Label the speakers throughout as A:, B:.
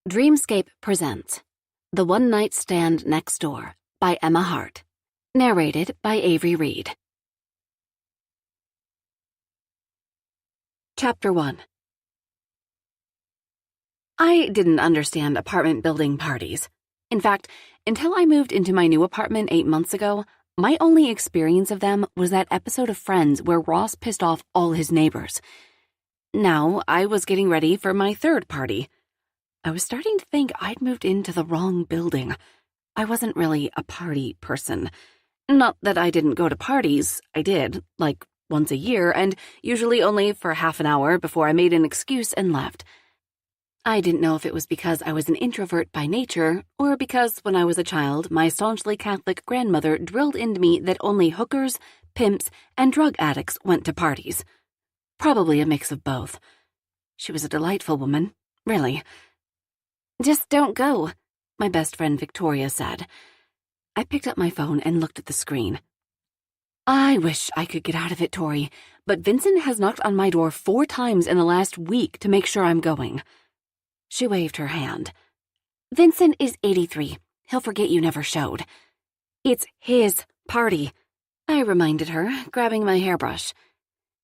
A: Dreamscape presents The One Night Stand Next Door by Emma Hart. Narrated by Avery Reed. Chapter 1. I didn't understand apartment building parties. In fact, until I moved into my new apartment 8 months ago, my only experience of them was that episode of Friends where Ross pissed off all his neighbors. Now, I was getting ready for my third party. I was starting to think I'd moved into the wrong building. I wasn't really a party person. Not that I didn't go to parties, I did, like once a year, and usually only for half an hour before I made an excuse and left. I didn't know if it was because I was an introvert by nature, or because when I was a child, my staunchly Catholic grandmother drilled into me that only hookers, pimps, and drug addicts went to parties. Probably a mix of both. She was a delightful woman, really. "Just don't go," my best friend Victoria said. I picked up my phone and looked at the screen. I wish I could get out of it, Tori, but Vincent has knocked on my door 4 times in the last week to make sure I'm going. She waved her hand. "Vincent is 83. He'll forget you never showed." "It's his party," I reminded her, grabbing my hairbrush.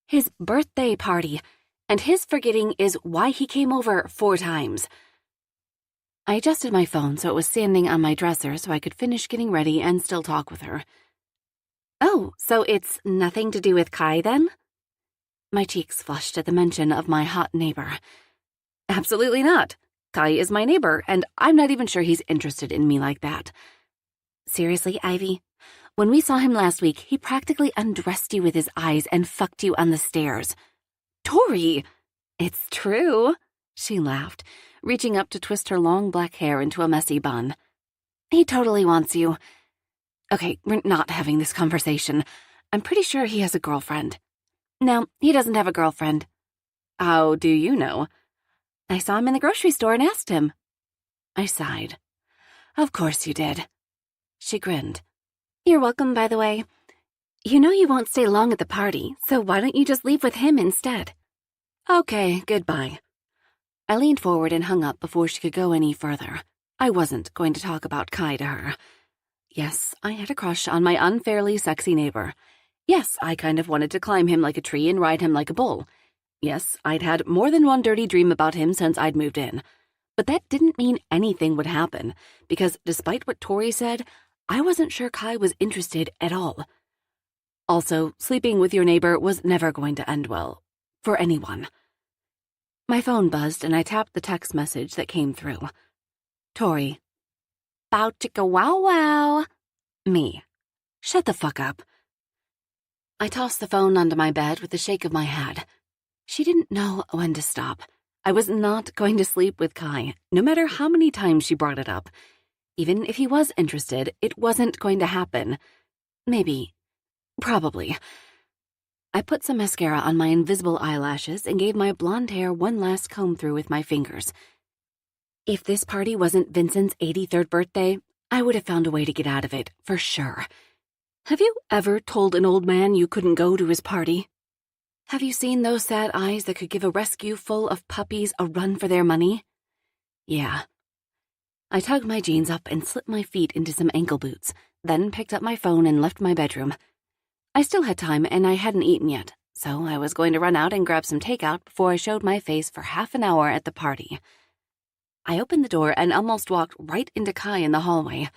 A: "His birthday party, and his forgetting is why he came over 4 times. I adjusted my phone so it was standing on my dresser so I could finish getting ready and still talk with her. "Oh, so it's nothing to do with Kai, then?" My cheeks flushed at the mention of my hot neighbor. "Absolutely not. Kai is my neighbor, and I'm not even sure he's interested in me like that." "Seriously, Ivy? When we saw him last week, he practically undressed you with his eyes and fucked you on the stairs." "Tori!" "It's true," she laughed, reaching up to twist her long black hair into a messy bun. "He totally wants you." "Okay, we're not having this conversation. I'm pretty sure he has a girlfriend." "No, he doesn't have a girlfriend." "How do you know?" "I saw him in the grocery store and asked him." I sighed. "Of course you did." She grinned. "You're welcome, by the way. You know you won't stay long at the party, so why don't you just leave with him instead?" "Okay, goodbye." I leaned forward and hung up before she could go any further. I wasn't going to talk about Kai to her. Yes, I had a crush on my unfairly sexy neighbor. Yes, I kind of wanted to climb him like a tree and ride him like a bull. Yes, I'd had more than one dirty dream about him since I'd moved in. But that didn't mean anything would happen, because despite what Tori said, I wasn't sure Kai was interested at all. Also, sleeping with your neighbor was never going to end well. For anyone. My phone buzzed and I tapped the text message that came through. Tori. "Bow chicka wow wow." Me. "Shut the fuck up." I tossed the phone onto my bed with a shake of my head. She didn't know when to stop. I was not going to sleep with Kai, no matter how many times she brought it up. Even if he was interested, it wasn't going to happen. Maybe. Probably. I put some mascara on my invisible eyelashes and gave my blonde hair one last comb through with my fingers. If this party wasn't Vincent's 83rd birthday, I would have found a way to get out of it, for sure. Have you ever told an old man you couldn't go to his party? Have you seen those sad eyes that could give a rescue full of puppies a run for their money? Yeah. I tugged my jeans up and slipped my feet into some ankle boots, then picked up my phone and left my bedroom. I still had time and I hadn't eaten yet, so I was going to run out and grab some takeout before I showed my face for half an hour at the party. I opened the door and almost walked right into Kai in the hallway.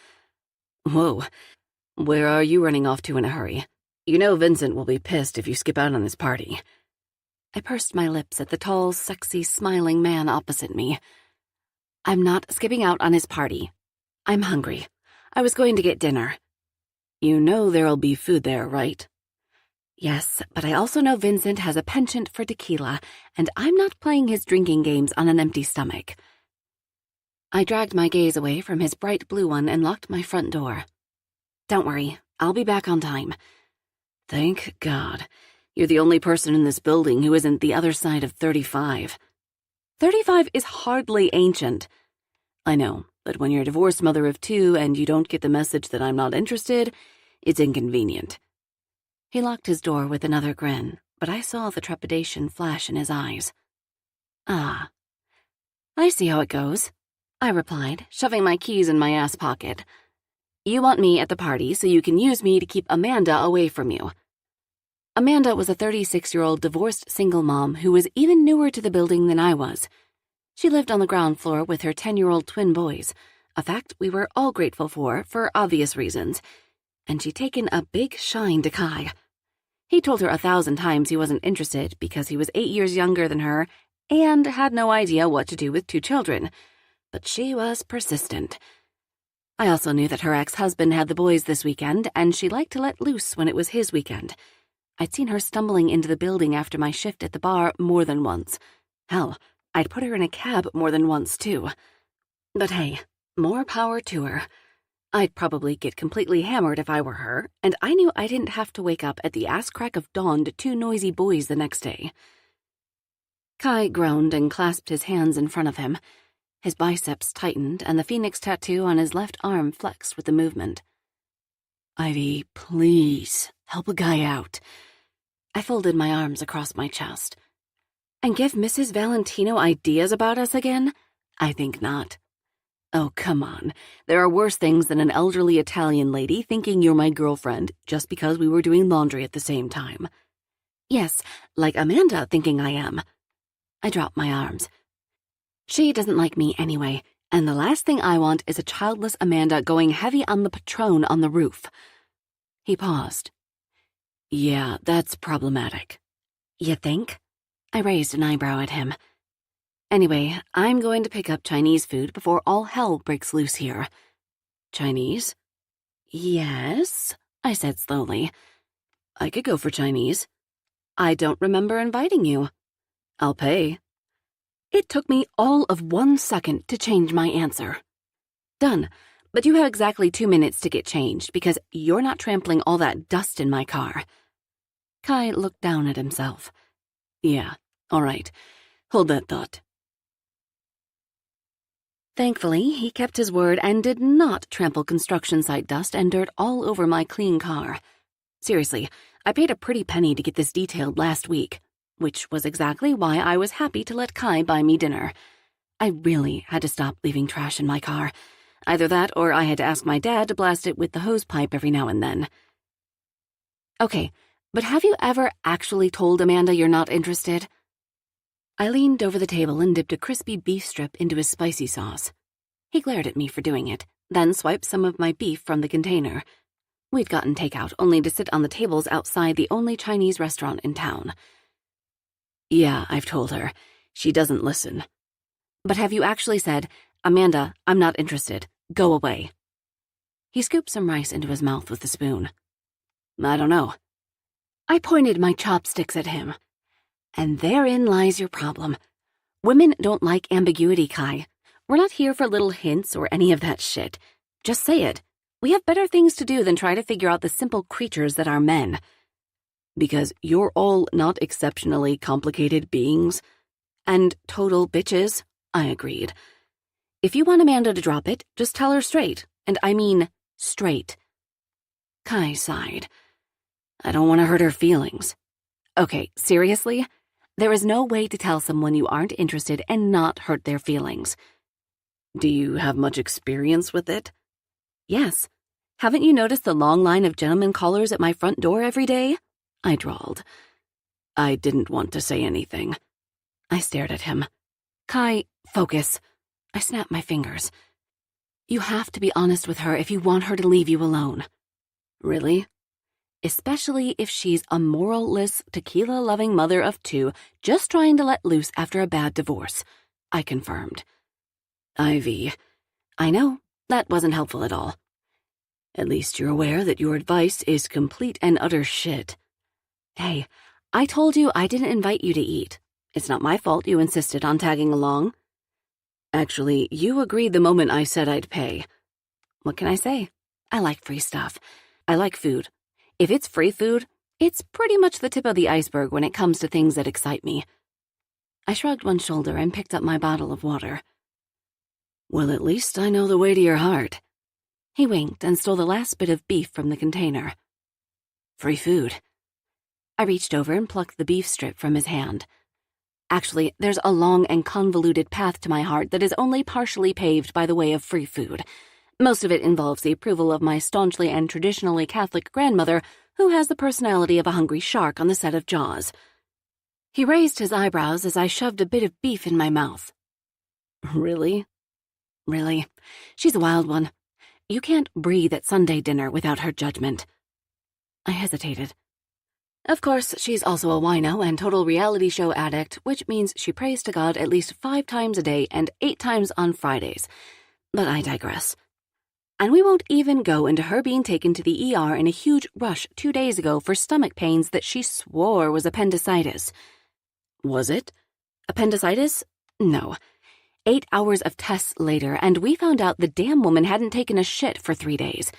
A: "Whoa, where are you running off to in a hurry? You know Vincent will be pissed if you skip out on this party." I pursed my lips at the tall, sexy, smiling man opposite me. "I'm not skipping out on his party. I'm hungry. I was going to get dinner." "You know there'll be food there, right?" "Yes, but I also know Vincent has a penchant for tequila, and I'm not playing his drinking games on an empty stomach." I dragged my gaze away from his bright blue one and locked my front door. "Don't worry, I'll be back on time." "Thank God. You're the only person in this building who isn't the other side of 35. 35 is hardly ancient." "I know, but when you're a divorced mother of 2 and you don't get the message that I'm not interested, it's inconvenient." He locked his door with another grin, but I saw the trepidation flash in his eyes. "Ah, I see how it goes." I replied, shoving my keys in my ass pocket. You want me at the party so you can use me to keep Amanda away from you. Amanda was a 36-year-old divorced single mom who was even newer to the building than I was. She lived on the ground floor with her 10-year-old twin boys, a fact we were all grateful for obvious reasons, and she'd taken a big shine to Kai. He told her 1,000 times he wasn't interested because he was 8 years younger than her and had no idea what to do with 2 children, but she was persistent. I also knew that her ex-husband had the boys this weekend, and she liked to let loose when it was his weekend. I'd seen her stumbling into the building after my shift at the bar more than once. Hell, I'd put her in a cab more than once, too. But hey, more power to her. I'd probably get completely hammered if I were her, and I knew I didn't have to wake up at the ass crack of dawn to 2 noisy boys the next day. Kai groaned and clasped his hands in front of him. His biceps tightened, and the phoenix tattoo on his left arm flexed with the movement. Ivy, please, help a guy out. I folded my arms across my chest. And give Mrs. Valentino ideas about us again? I think not. Oh, come on. There are worse things than an elderly Italian lady thinking you're my girlfriend just because we were doing laundry at the same time. Yes, like Amanda thinking I am. I dropped my arms. She doesn't like me anyway, and the last thing I want is a childless Amanda going heavy on the Patron on the roof. He paused. Yeah, that's problematic. You think? I raised an eyebrow at him. Anyway, I'm going to pick up Chinese food before all hell breaks loose here. Chinese? Yes, I said slowly. I could go for Chinese. I don't remember inviting you. I'll pay. It took me all of 1 second to change my answer. Done, but you have exactly 2 minutes to get changed because you're not trampling all that dust in my car. Kai looked down at himself. Yeah, all right. Hold that thought. Thankfully, he kept his word and did not trample construction site dust and dirt all over my clean car. Seriously, I paid a pretty penny to get this detailed last week, which was exactly why I was happy to let Kai buy me dinner. I really had to stop leaving trash in my car. Either that or I had to ask my dad to blast it with the hose pipe every now and then. Okay, but have you ever actually told Amanda you're not interested? I leaned over the table and dipped a crispy beef strip into his spicy sauce. He glared at me for doing it, then swiped some of my beef from the container. We'd gotten takeout only to sit on the tables outside the only Chinese restaurant in town. Yeah, I've told her. She doesn't listen. But have you actually said, Amanda, I'm not interested. Go away. He scooped some rice into his mouth with a spoon. I don't know. I pointed my chopsticks at him. And therein lies your problem. Women don't like ambiguity, Kai. We're not here for little hints or any of that shit. Just say it. We have better things to do than try to figure out the simple creatures that are men. Because you're all not exceptionally complicated beings. And total bitches, I agreed. If you want Amanda to drop it, just tell her straight. And I mean straight. Kai sighed. I don't want to hurt her feelings. Okay, seriously? There is no way to tell someone you aren't interested and not hurt their feelings. Do you have much experience with it? Yes. Haven't you noticed the long line of gentlemen callers at my front door every day? I drawled. I didn't want to say anything. I stared at him. Kai, focus. I snapped my fingers. You have to be honest with her if you want her to leave you alone. Really? Especially if she's a moral-less, tequila-loving mother of 2 just trying to let loose after a bad divorce, I confirmed. Ivy, I know, that wasn't helpful at all. At least you're aware that your advice is complete and utter shit. Hey, I told you I didn't invite you to eat. It's not my fault you insisted on tagging along. Actually, you agreed the moment I said I'd pay. What can I say? I like free stuff. I like food. If it's free food, it's pretty much the tip of the iceberg when it comes to things that excite me. I shrugged one shoulder and picked up my bottle of water. Well, at least I know the way to your heart. He winked and stole the last bit of beef from the container. Free food. I reached over and plucked the beef strip from his hand. Actually, there's a long and convoluted path to my heart that is only partially paved by the way of free food. Most of it involves the approval of my staunchly and traditionally Catholic grandmother, who has the personality of a hungry shark on the set of Jaws. He raised his eyebrows as I shoved a bit of beef in my mouth. Really? Really. She's a wild one. You can't breathe at Sunday dinner without her judgment. I hesitated. Of course, she's also a wino and total reality show addict, which means she prays to God at least 5 times a day and 8 times on Fridays. But I digress. And we won't even go into her being taken to the ER in a huge rush 2 days ago for stomach pains that she swore was appendicitis. Was it? Appendicitis? No. 8 hours of tests later, and we found out the damn woman hadn't taken a shit for 3 days.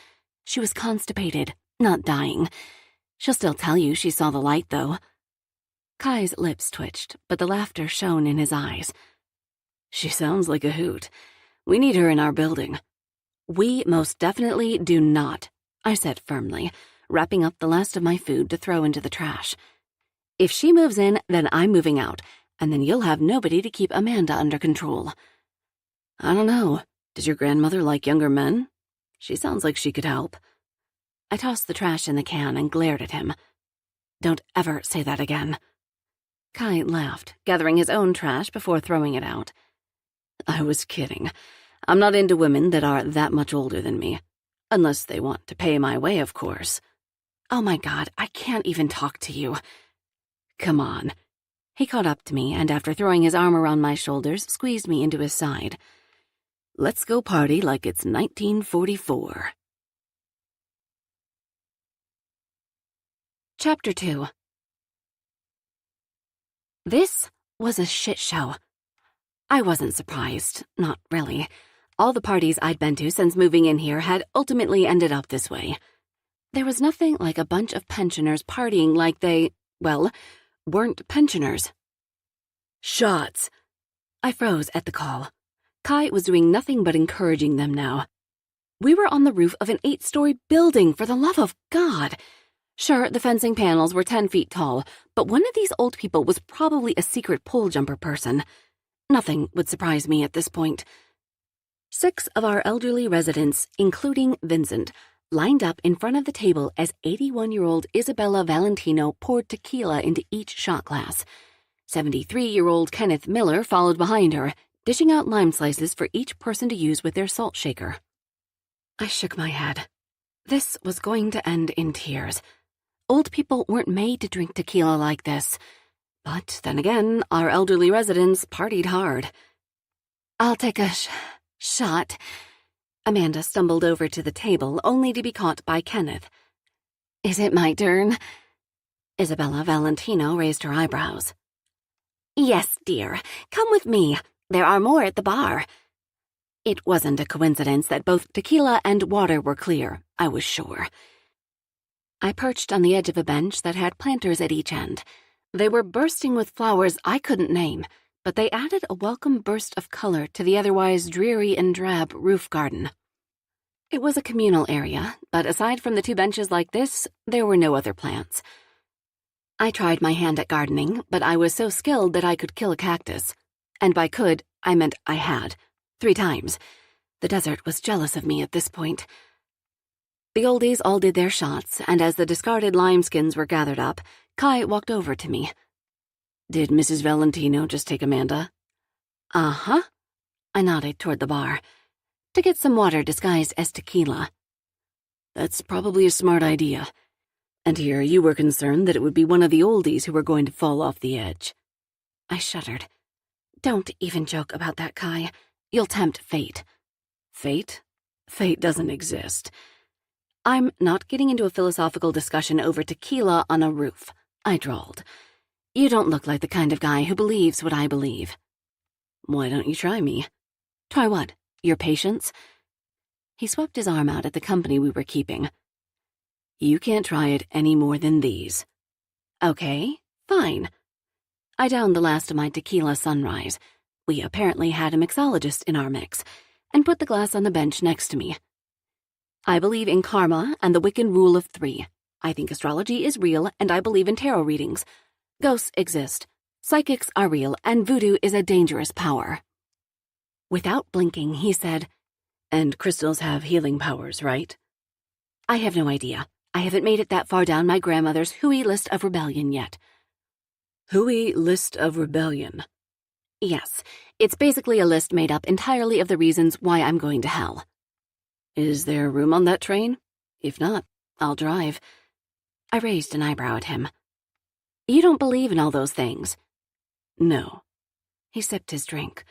A: She was constipated, not dying. She'll still tell you she saw the light, though. Kai's lips twitched, but the laughter shone in his eyes. She sounds like a hoot. We need her in our building. We most definitely do not, I said firmly, wrapping up the last of my food to throw into the trash. If she moves in, then I'm moving out, and then you'll have nobody to keep Amanda under control. I don't know. Does your grandmother like younger men? She sounds like she could help. I tossed the trash in the can and glared at him. Don't ever say that again. Kai laughed, gathering his own trash before throwing it out. I was kidding. I'm not into women that are that much older than me. Unless they want to pay my way, of course. Oh my God, I can't even talk to you. Come on. He caught up to me and after throwing his arm around my shoulders, squeezed me into his side. Let's go party like it's 1944. Chapter 2. This was a shit show. I wasn't surprised, not really. All the parties I'd been to since moving in here had ultimately ended up this way. There was nothing like a bunch of pensioners partying like they, well, weren't pensioners. Shots. I froze at the call. Kai was doing nothing but encouraging them now. We were on the roof of an 8-story building, for the love of God. Sure, the fencing panels were 10 feet tall, but one of these old people was probably a secret pole jumper person. Nothing would surprise me at this point. 6 of our elderly residents, including Vincent, lined up in front of the table as 81-year-old Isabella Valentino poured tequila into each shot glass. 73-year-old Kenneth Miller followed behind her, dishing out lime slices for each person to use with their salt shaker. I shook my head. This was going to end in tears. Old people weren't made to drink tequila like this. But then again, our elderly residents partied hard. I'll take a shot. Amanda stumbled over to the table, only to be caught by Kenneth. Is it my turn? Isabella Valentino raised her eyebrows. Yes, dear. Come with me. There are more at the bar. It wasn't a coincidence that both tequila and water were clear, I was sure. I perched on the edge of a bench that had planters at each end. They were bursting with flowers I couldn't name, but they added a welcome burst of color to the otherwise dreary and drab roof garden. It was a communal area, but aside from the 2 benches like this, there were no other plants. I tried my hand at gardening, but I was so skilled that I could kill a cactus. And by could, I meant I had. 3 times. The desert was jealous of me at this point. The oldies all did their shots, and as the discarded limeskins were gathered up, Kai walked over to me. Did Mrs. Valentino just take Amanda? Uh-huh. I nodded toward the bar. To get some water disguised as tequila. That's probably a smart idea. And here you were concerned that it would be one of the oldies who were going to fall off the edge. I shuddered. Don't even joke about that, Kai. You'll tempt fate. Fate? Fate doesn't exist. I'm not getting into a philosophical discussion over tequila on a roof, I drawled. You don't look like the kind of guy who believes what I believe. Why don't you try me? Try what? Your patience? He swept his arm out at the company we were keeping. You can't try it any more than these. Okay, fine. I downed the last of my tequila sunrise. We apparently had a mixologist in our mix, and put the glass on the bench next to me. I believe in karma and the Wiccan rule of 3. I think astrology is real, and I believe in tarot readings. Ghosts exist. Psychics are real, and voodoo is a dangerous power. Without blinking, he said, "And crystals have healing powers, right?" I have no idea. I haven't made it that far down my grandmother's hooey list of rebellion yet. Hooey list of rebellion? Yes, it's basically a list made up entirely of the reasons why I'm going to hell. Is there room on that train? If not, I'll drive. I raised an eyebrow at him. You don't believe in all those things? No. He sipped his drink.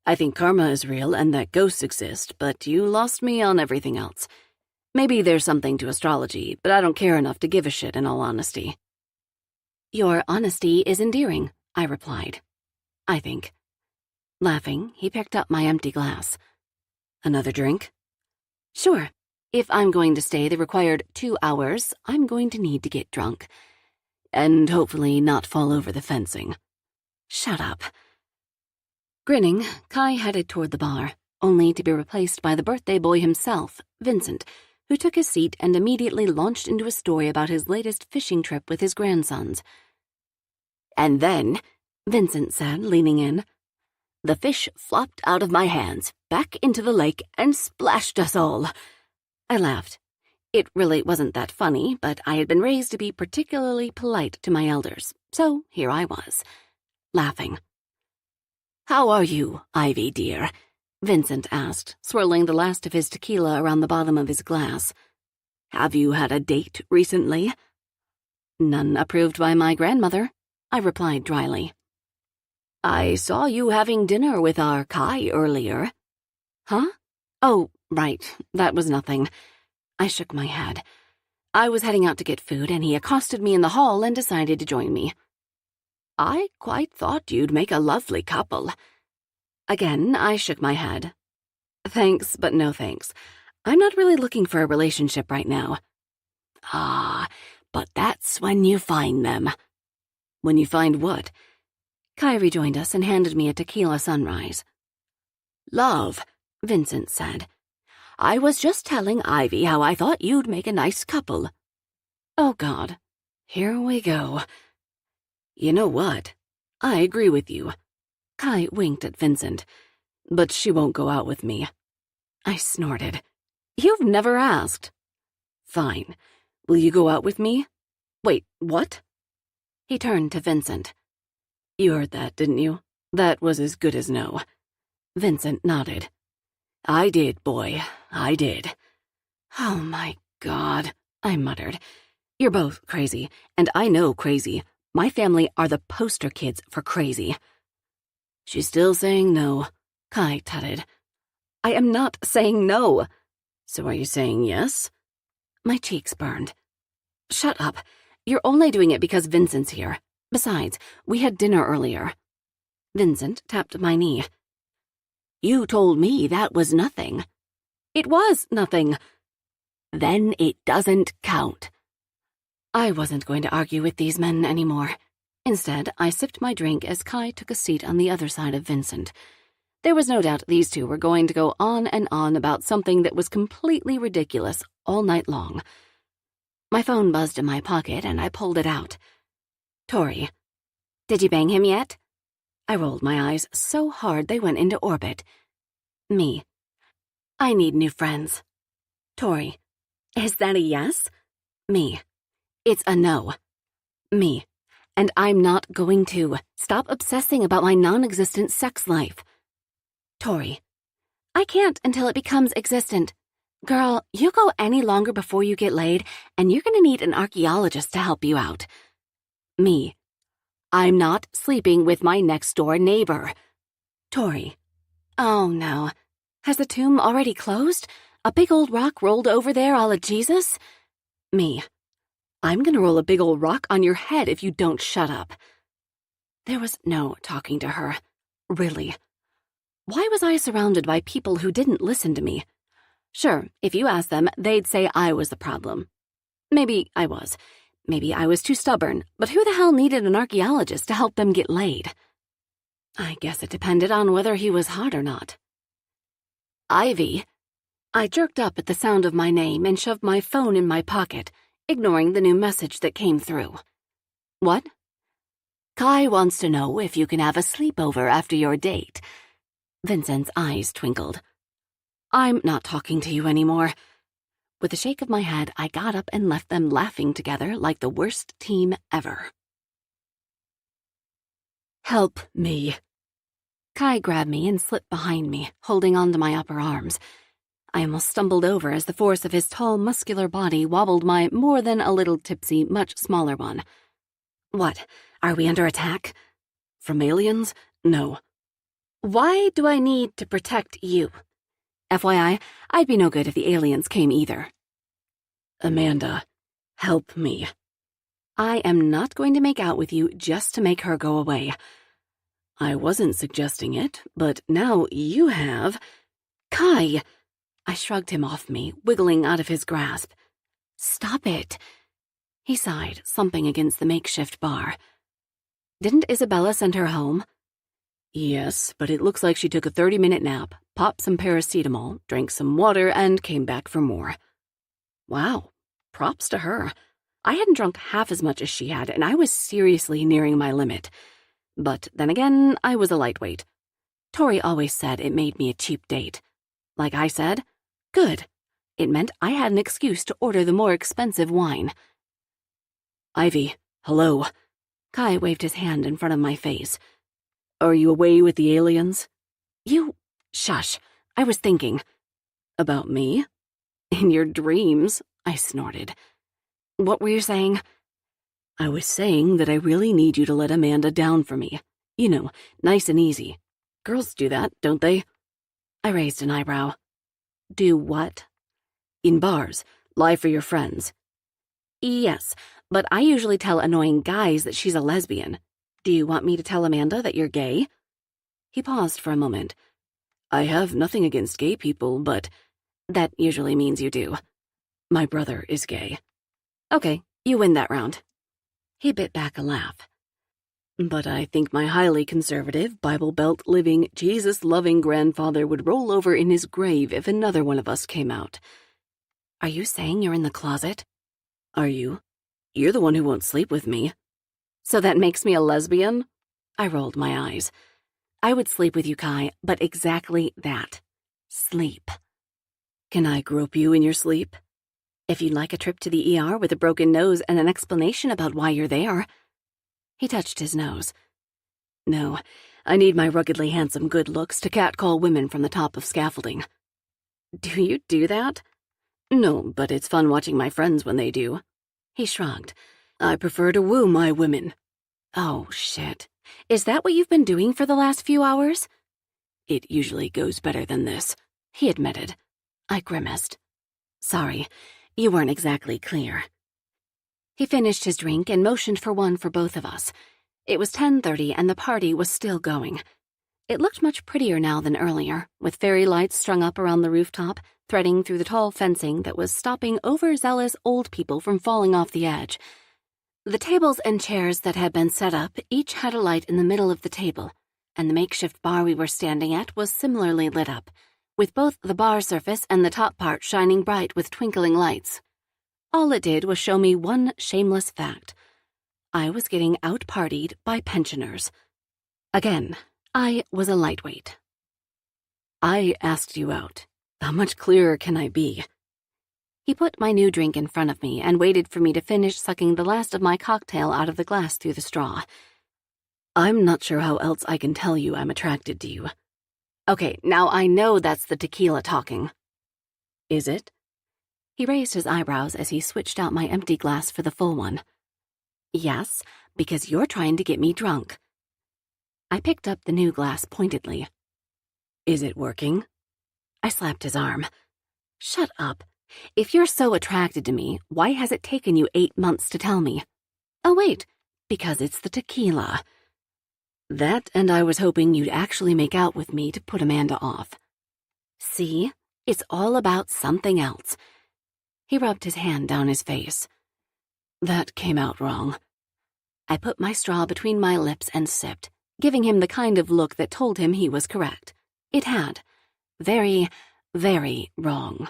A: I think karma is real and that ghosts exist, but you lost me on everything else. Maybe there's something to astrology, but I don't care enough to give a shit in all honesty. Your honesty is endearing, I replied. I think. Laughing, he picked up my empty glass. Another drink? Sure. If I'm going to stay the required 2 hours, I'm going to need to get drunk. And hopefully not fall over the fencing. Shut up. Grinning, Kai headed toward the bar, only to be replaced by the birthday boy himself, Vincent, who took his seat and immediately launched into a story about his latest fishing trip with his grandsons. And then, Vincent said, leaning in, the fish flopped out of my hands, back into the lake, and splashed us all. I laughed. It really wasn't that funny, but I had been raised to be particularly polite to my elders, so here I was, laughing. How are you, Ivy, dear? Vincent asked, swirling the last of his tequila around the bottom of his glass. Have you had a date recently? None approved by my grandmother, I replied dryly. I saw you having dinner with our Kai earlier. Huh? Oh, right, that was nothing. I shook my head. I was heading out to get food, and he accosted me in the hall and decided to join me. I quite thought you'd make a lovely couple. Again, I shook my head. Thanks, but no thanks. I'm not really looking for a relationship right now. Ah, but that's when you find them. When you find what? Kai rejoined us and handed me a tequila sunrise. Love, Vincent said. I was just telling Ivy how I thought you'd make a nice couple. Oh, God. Here we go. You know what? I agree with you. Kai winked at Vincent. But she won't go out with me. I snorted. You've never asked. Fine. Will you go out with me? Wait, what? He turned to Vincent. You heard that, didn't you? That was as good as no. Vincent nodded. I did, boy. I did. Oh, my God, I muttered. You're both crazy, and I know crazy. My family are the poster kids for crazy. She's still saying no, Kai tutted. I am not saying no. So are you saying yes? My cheeks burned. Shut up. You're only doing it because Vincent's here. Besides, we had dinner earlier. Vincent tapped my knee. You told me that was nothing. It was nothing. Then it doesn't count. I wasn't going to argue with these men anymore. Instead, I sipped my drink as Kai took a seat on the other side of Vincent. There was no doubt these two were going to go on and on about something that was completely ridiculous all night long. My phone buzzed in my pocket and I pulled it out. Tori. Did you bang him yet? I rolled my eyes so hard they went into orbit. Me. I need new friends. Tori. Is that a yes? Me. It's a no. Me. And I'm not going to. Stop obsessing about my non-existent sex life. Tori. I can't until it becomes existent. Girl, you go any longer before you get laid, and you're gonna need an archaeologist to help you out. Me. I'm not sleeping with my next-door neighbor. Tori. Oh, no. Has the tomb already closed? A big old rock rolled over there a la Jesus? Me. I'm gonna roll a big old rock on your head if you don't shut up. There was no talking to her. Really. Why was I surrounded by people who didn't listen to me? Sure, if you asked them, they'd say I was the problem. Maybe I was. Maybe I was too stubborn, but who the hell needed an archaeologist to help them get laid? I guess it depended on whether he was hot or not. Ivy. I jerked up at the sound of my name and shoved my phone in my pocket, ignoring the new message that came through. What? Kai wants to know if you can have a sleepover after your date. Vincent's eyes twinkled. I'm not talking to you anymore. With a shake of my head, I got up and left them laughing together like the worst team ever. Help me. Kai grabbed me and slipped behind me, holding onto my upper arms. I almost stumbled over as the force of his tall, muscular body wobbled my more than a little tipsy, much smaller one. What? Are we under attack? From aliens? No. Why do I need to protect you? FYI, I'd be no good if the aliens came either. Amanda, help me. I am not going to make out with you just to make her go away. I wasn't suggesting it, but now you have. Kai! I shrugged him off me, wiggling out of his grasp. Stop it. He sighed, slumping against the makeshift bar. Didn't Isabella send her home? Yes, but it looks like she took a 30-minute nap, popped some paracetamol, drank some water, and came back for more. Wow, props to her. I hadn't drunk half as much as she had, and I was seriously nearing my limit. But then again, I was a lightweight. Tori always said it made me a cheap date. Like I said, good. It meant I had an excuse to order the more expensive wine. Ivy, hello. Kai waved his hand in front of my face. Are you away with the aliens? You... Shush. I was thinking. About me? In your dreams, I snorted. What were you saying? I was saying that I really need you to let Amanda down for me. You know, nice and easy. Girls do that, don't they? I raised an eyebrow. Do what? In bars. Lie for your friends. Yes, but I usually tell annoying guys that she's a lesbian. Do you want me to tell Amanda that you're gay? He paused for a moment. I have nothing against gay people, but that usually means you do. My brother is gay. Okay, you win that round. He bit back a laugh. But I think my highly conservative, Bible Belt-living, Jesus-loving grandfather would roll over in his grave if another one of us came out. Are you saying you're in the closet? Are you? You're the one who won't sleep with me. So that makes me a lesbian? I rolled my eyes. I would sleep with you, Kai, but exactly that. Sleep. Can I grope you in your sleep? If you'd like a trip to the ER with a broken nose and an explanation about why you're there. He touched his nose. No, I need my ruggedly handsome good looks to catcall women from the top of scaffolding. Do you do that? No, but it's fun watching my friends when they do. He shrugged. I prefer to woo my women. Oh, shit. Is that what you've been doing for the last few hours? It usually goes better than this, he admitted. I grimaced. Sorry, you weren't exactly clear. He finished his drink and motioned for one for both of us. It was 10:30 and the party was still going. It looked much prettier now than earlier, with fairy lights strung up around the rooftop, threading through the tall fencing that was stopping overzealous old people from falling off the edge. The tables and chairs that had been set up each had a light in the middle of the table, and the makeshift bar we were standing at was similarly lit up, with both the bar surface and the top part shining bright with twinkling lights. All it did was show me one shameless fact. I was getting out-partied by pensioners. Again, I was a lightweight. I asked you out. How much clearer can I be? He put my new drink in front of me and waited for me to finish sucking the last of my cocktail out of the glass through the straw. I'm not sure how else I can tell you I'm attracted to you. Okay, now I know that's the tequila talking. Is it? He raised his eyebrows as he switched out my empty glass for the full one. Yes, because you're trying to get me drunk. I picked up the new glass pointedly. Is it working? I slapped his arm. Shut up. If you're so attracted to me, why has it taken you 8 months to tell me? Oh, wait, because it's the tequila. That and I was hoping you'd actually make out with me to put Amanda off. See? It's all about something else. He rubbed his hand down his face. That came out wrong. I put my straw between my lips and sipped, giving him the kind of look that told him he was correct. It had. Very, very wrong.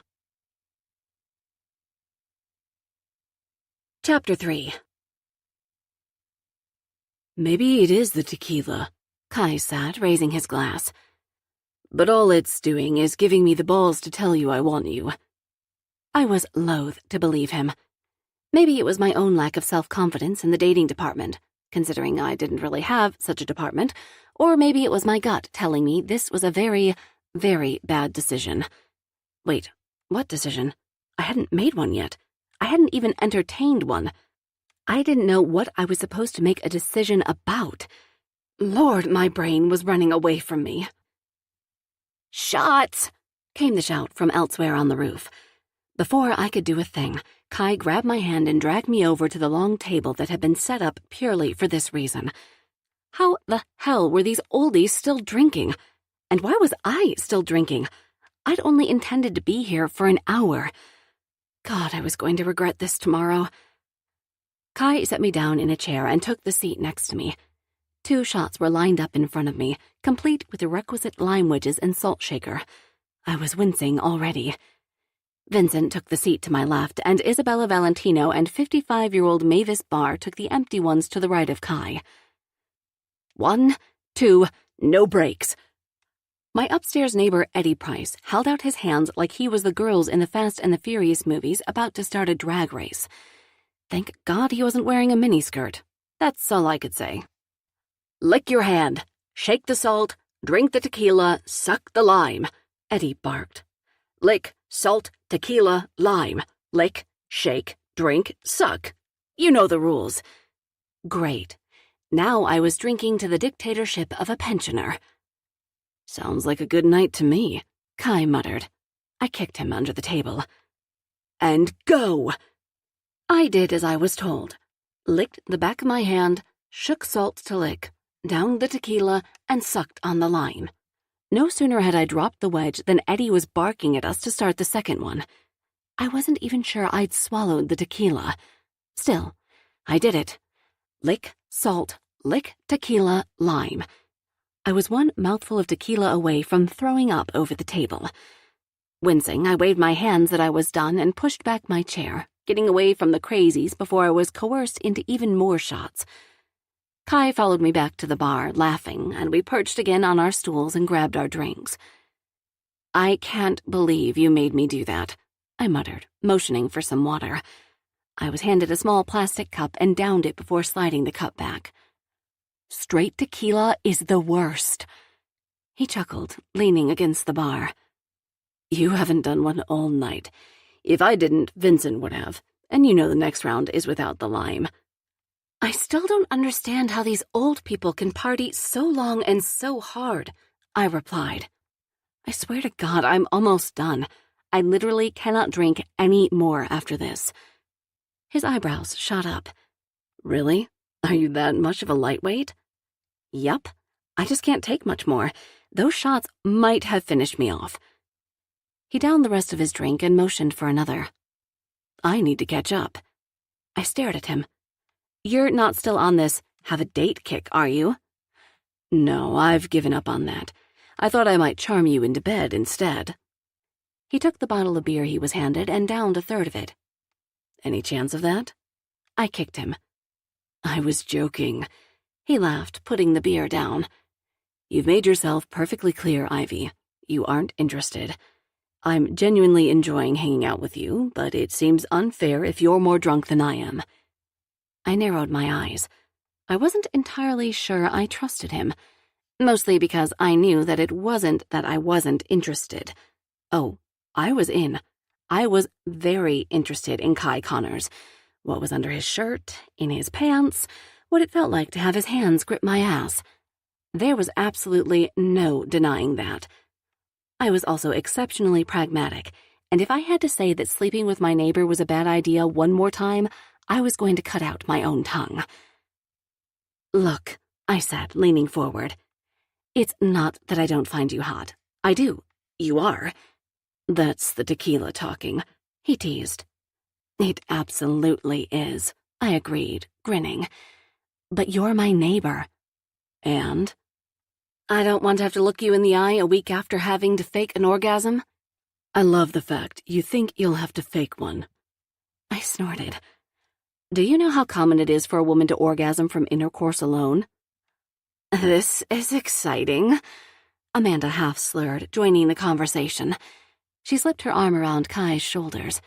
A: Chapter 3. Maybe it is the tequila, Kai said, raising his glass. But all it's doing is giving me the balls to tell you I want you. I was loath to believe him. Maybe it was my own lack of self-confidence in the dating department, considering I didn't really have such a department, or maybe it was my gut telling me this was a very, very bad decision. Wait, what decision? I hadn't made one yet. I hadn't even entertained one. I didn't know what I was supposed to make a decision about. Lord, my brain was running away from me. "Shots!" came the shout from elsewhere on the roof. Before I could do a thing, Kai grabbed my hand and dragged me over to the long table that had been set up purely for this reason. How the hell were these oldies still drinking? And why was I still drinking? I'd only intended to be here for an hour. God, I was going to regret this tomorrow. Kai set me down in a chair and took the seat next to me. 2 shots were lined up in front of me, complete with the requisite lime wedges and salt shaker. I was wincing already. Vincent took the seat to my left, and Isabella Valentino and 55-year-old Mavis Barr took the empty ones to the right of Kai. 1, 2, no breaks. My upstairs neighbor, Eddie Price, held out his hands like he was the girls in the Fast and the Furious movies about to start a drag race. Thank God he wasn't wearing a miniskirt. That's all I could say. "Lick your hand, shake the salt, drink the tequila, suck the lime," Eddie barked. "Lick, salt, tequila, lime. Lick, shake, drink, suck. You know the rules." Great. Now I was drinking to the dictatorship of a pensioner. "Sounds like a good night to me," Kai muttered. I kicked him under the table. "And go!" I did as I was told. Licked the back of my hand, shook salt to lick, downed the tequila, and sucked on the lime. No sooner had I dropped the wedge than Eddie was barking at us to start the second one. I wasn't even sure I'd swallowed the tequila. Still, I did it. Lick, salt, lick, tequila, lime. I was one mouthful of tequila away from throwing up over the table. Wincing, I waved my hands that I was done and pushed back my chair, getting away from the crazies before I was coerced into even more shots. Kai followed me back to the bar, laughing, and we perched again on our stools and grabbed our drinks. "I can't believe you made me do that," I muttered, motioning for some water. I was handed a small plastic cup and downed it before sliding the cup back. "Straight tequila is the worst." He chuckled, leaning against the bar. "You haven't done one all night. If I didn't, Vincent would have, and you know the next round is without the lime." I still don't understand how these old people can party so long and so hard, I replied. I swear to God, I'm almost done. I literally cannot drink any more after this. His eyebrows shot up. "Really? Are you that much of a lightweight?" "Yup. I just can't take much more. Those shots might have finished me off." He downed the rest of his drink and motioned for another. "I need to catch up." I stared at him. "You're not still on this have a date kick, are you?" "No, I've given up on that. I thought I might charm you into bed instead." He took the bottle of beer he was handed and downed a third of it. "Any chance of that?" I kicked him. "I was joking." He laughed, putting the beer down. "You've made yourself perfectly clear, Ivy. You aren't interested. I'm genuinely enjoying hanging out with you, but it seems unfair if you're more drunk than I am." I narrowed my eyes. I wasn't entirely sure I trusted him, mostly because I knew that it wasn't that I wasn't interested. Oh, I was in. I was very interested in Kai Connors. What was under his shirt, in his pants, what it felt like to have his hands grip my ass. There was absolutely no denying that. I was also exceptionally pragmatic, and if I had to say that sleeping with my neighbor was a bad idea one more time, I was going to cut out my own tongue. "Look," I said, leaning forward. "It's not that I don't find you hot. I do. You are." "That's the tequila talking," he teased. "It absolutely is," I agreed, grinning. "But you're my neighbor." "And?" "I don't want to have to look you in the eye a week after having to fake an orgasm." "I love the fact you think you'll have to fake one." I snorted. Do you know how common it is for a woman to orgasm from intercourse alone? This is exciting, Amanda half slurred, joining the conversation. She slipped her arm around Kai's shoulders.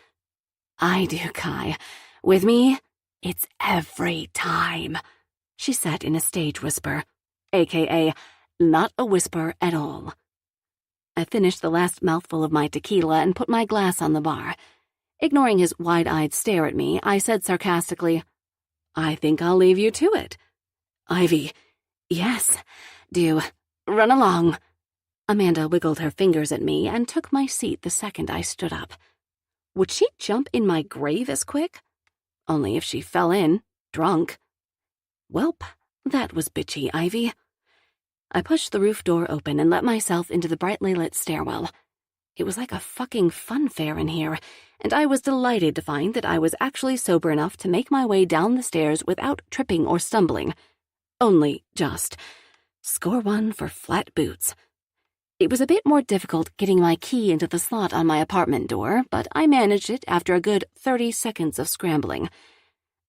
A: I do, Kai. With me, it's every time, she said in a stage whisper, aka not a whisper at all. I finished the last mouthful of my tequila and put my glass on the bar. Ignoring his wide-eyed stare at me, I said sarcastically, I think I'll leave you to it. Ivy, yes, do. Run along. Amanda wiggled her fingers at me and took my seat the second I stood up. Would she jump in my grave as quick? Only if she fell in, drunk. Welp, that was bitchy, Ivy. I pushed the roof door open and let myself into the brightly lit stairwell. It was like a fucking fun fair in here, and I was delighted to find that I was actually sober enough to make my way down the stairs without tripping or stumbling. Only just. Score one for flat boots. It was a bit more difficult getting my key into the slot on my apartment door, but I managed it after a good 30 seconds of scrambling.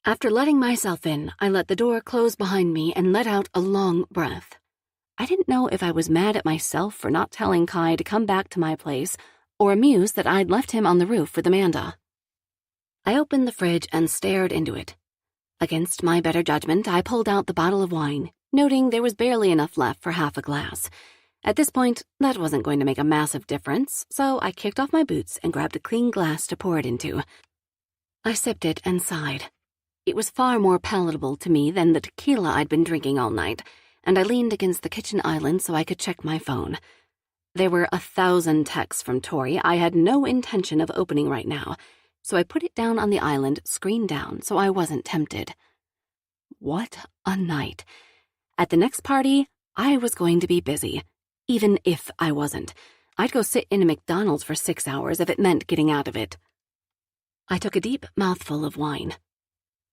A: After letting myself in, I let the door close behind me and let out a long breath. I didn't know if I was mad at myself for not telling Kai to come back to my place or amused that I'd left him on the roof with Amanda. I opened the fridge and stared into it. Against my better judgment, I pulled out the bottle of wine, noting there was barely enough left for half a glass. At this point, that wasn't going to make a massive difference, so I kicked off my boots and grabbed a clean glass to pour it into. I sipped it and sighed. It was far more palatable to me than the tequila I'd been drinking all night, and I leaned against the kitchen island so I could check my phone. There were 1,000 texts from Tori I had no intention of opening right now, so I put it down on the island, screen down, so I wasn't tempted. What a night. At the next party, I was going to be busy. Even if I wasn't, I'd go sit in a McDonald's for 6 hours if it meant getting out of it. I took a deep mouthful of wine.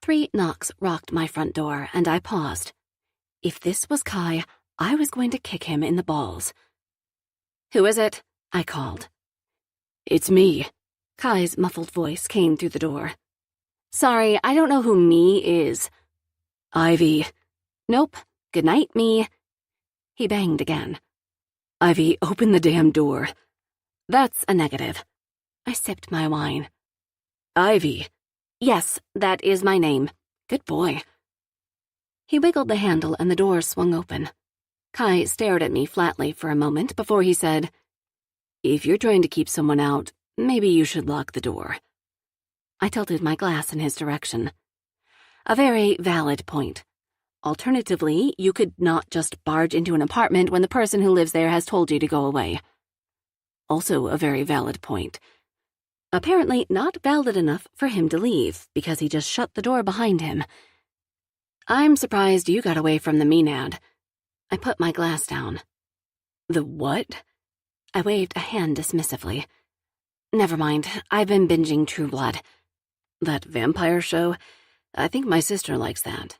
A: 3 knocks rocked my front door, and I paused. If this was Kai, I was going to kick him in the balls. Who is it? I called. It's me. Kai's muffled voice came through the door. Sorry, I don't know who me is. Ivy. Nope. Good night, me. He banged again. Ivy, open the damn door. That's a negative. I sipped my wine. Ivy. Yes, that is my name. Good boy. He wiggled the handle and the door swung open. Kai stared at me flatly for a moment before he said, If you're trying to keep someone out, maybe you should lock the door. I tilted my glass in his direction. A very valid point. Alternatively, you could not just barge into an apartment when the person who lives there has told you to go away. Also a very valid point. Apparently not valid enough for him to leave, because he just shut the door behind him. I'm surprised you got away from the Maenad. I put my glass down. The what? I waved a hand dismissively. Never mind, I've been binging True Blood. That vampire show? I think my sister likes that.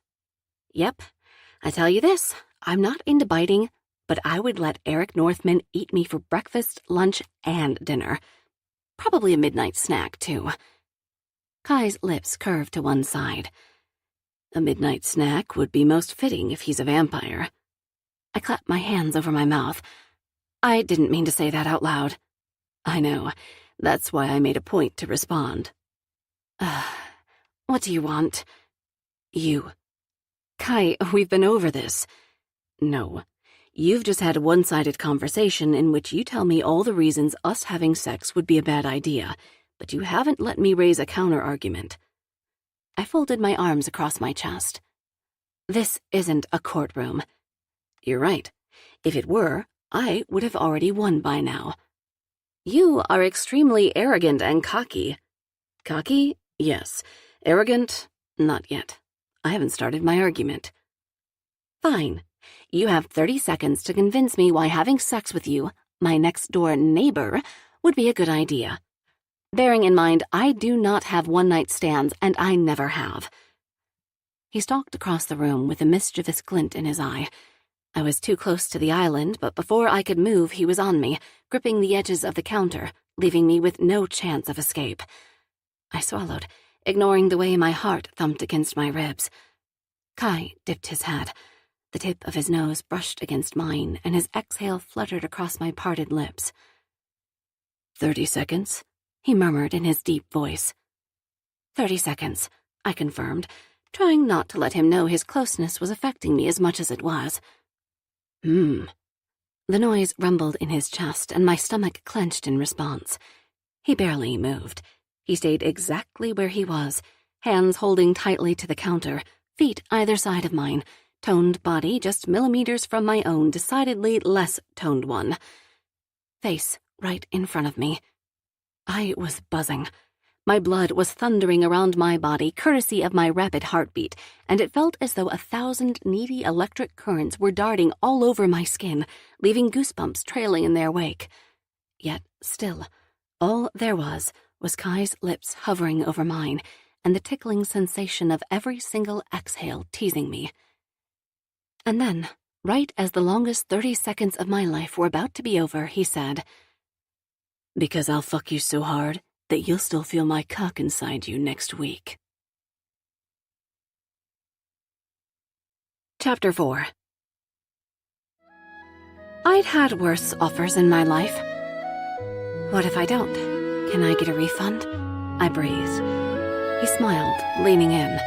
A: Yep. I tell you this, I'm not into biting, but I would let Eric Northman eat me for breakfast, lunch, and dinner. Probably a midnight snack, too. Kai's lips curved to one side. A midnight snack would be most fitting if he's a vampire. I clapped my hands over my mouth. I didn't mean to say that out loud. I know. That's why I made a point to respond. What do you want? You. Kai, we've been over this. No. You've just had a one-sided conversation in which you tell me all the reasons us having sex would be a bad idea, but you haven't let me raise a counter-argument. I folded my arms across my chest. This isn't a courtroom. You're right. If it were, I would have already won by now. You are extremely arrogant and cocky. Cocky? Yes. Arrogant? Not yet. I haven't started my argument. Fine. You have 30 seconds to convince me why having sex with you, my next-door neighbor, would be a good idea. Bearing in mind, I do not have one-night stands, and I never have. He stalked across the room with a mischievous glint in his eye. I was too close to the island, but before I could move, he was on me, gripping the edges of the counter, leaving me with no chance of escape. I swallowed, ignoring the way my heart thumped against my ribs. Kai dipped his head. The tip of his nose brushed against mine, and his exhale fluttered across my parted lips. 30 seconds, he murmured in his deep voice. 30 seconds, I confirmed, trying not to let him know his closeness was affecting me as much as it was. The noise rumbled in his chest, and my stomach clenched in response. He barely moved. He stayed exactly where he was, hands holding tightly to the counter, feet either side of mine, toned body just millimeters from my own decidedly less toned one. Face right in front of me. I was buzzing. My blood was thundering around my body, courtesy of my rapid heartbeat, and it felt as though 1,000 needy electric currents were darting all over my skin, leaving goosebumps trailing in their wake. Yet still, all there was Kai's lips hovering over mine, and the tickling sensation of every single exhale teasing me. And then, right as the longest 30 seconds of my life were about to be over, he said, "Because I'll fuck you so hard that you'll still feel my cock inside you next week." Chapter 4. I'd had worse offers in my life. What if I don't? Can I get a refund? I breathed. He smiled, leaning in.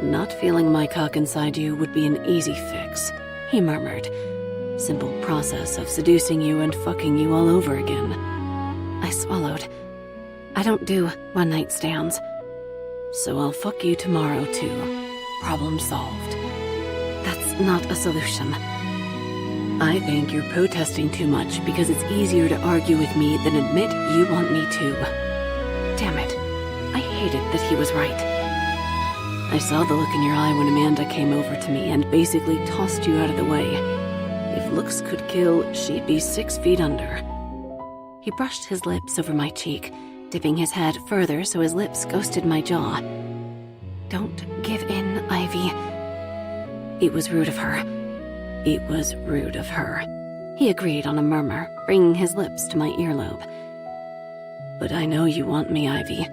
A: "Not feeling my cock inside you would be an easy fix," he murmured. "Simple process of seducing you and fucking you all over again." I swallowed. "I don't do one-night stands." "So I'll fuck you tomorrow, too. Problem solved." "That's not a solution." "I think you're protesting too much because it's easier to argue with me than admit you want me to." Damn it. I hated that he was right. "I saw the look in your eye when Amanda came over to me and basically tossed you out of the way. If looks could kill, she'd be 6 feet under." He brushed his lips over my cheek, dipping his head further so his lips ghosted my jaw. "Don't give in, Ivy." It was rude of her. It was rude of her. He agreed on a murmur, bringing his lips to my earlobe. "But I know you want me, Ivy.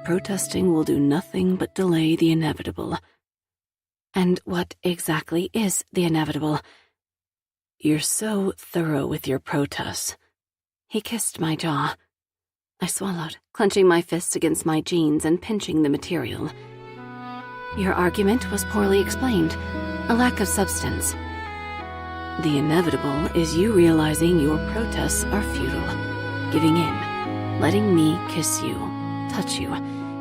A: Protesting will do nothing but delay the inevitable." "And what exactly is the inevitable?" "You're so thorough with your protests." He kissed my jaw. I swallowed, clenching my fists against my jeans and pinching the material. "Your argument was poorly explained. A lack of substance." "The inevitable is you realizing your protests are futile, giving in, letting me kiss you, touch you,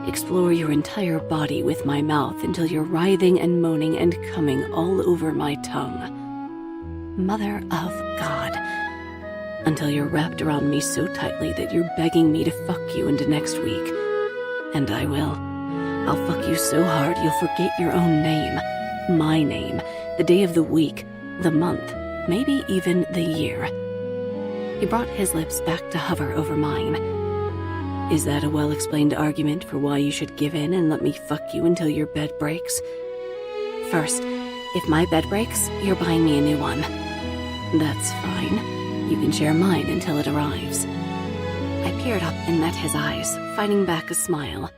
A: explore your entire body with my mouth until you're writhing and moaning and coming all over my tongue. Mother of God. Until you're wrapped around me so tightly that you're begging me to fuck you into next week. And I will. I'll fuck you so hard you'll forget your own name, my name, the day of the week, the month, maybe even the year." He brought his lips back to hover over mine. "Is that a well-explained argument for why you should give in and let me fuck you until your bed breaks?" "First, if my bed breaks, you're buying me a new one." "That's fine. You can share mine until it arrives." I peered up and met his eyes, fighting back a smile.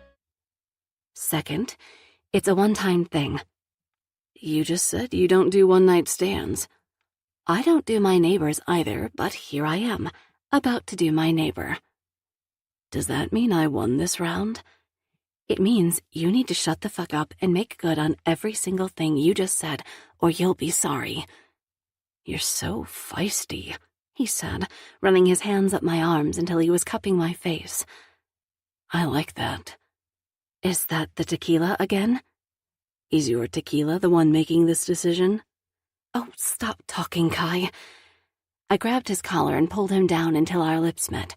A: "Second, it's a one-time thing." "You just said you don't do one-night stands." "I don't do my neighbors either, but here I am, about to do my neighbor." "Does that mean I won this round?" "It means you need to shut the fuck up and make good on every single thing you just said, or you'll be sorry." "You're so feisty," he said, running his hands up my arms until he was cupping my face. "I like that." "Is that the tequila again?" "Is your tequila the one making this decision?" "Oh, stop talking, Kai." I grabbed his collar and pulled him down until our lips met.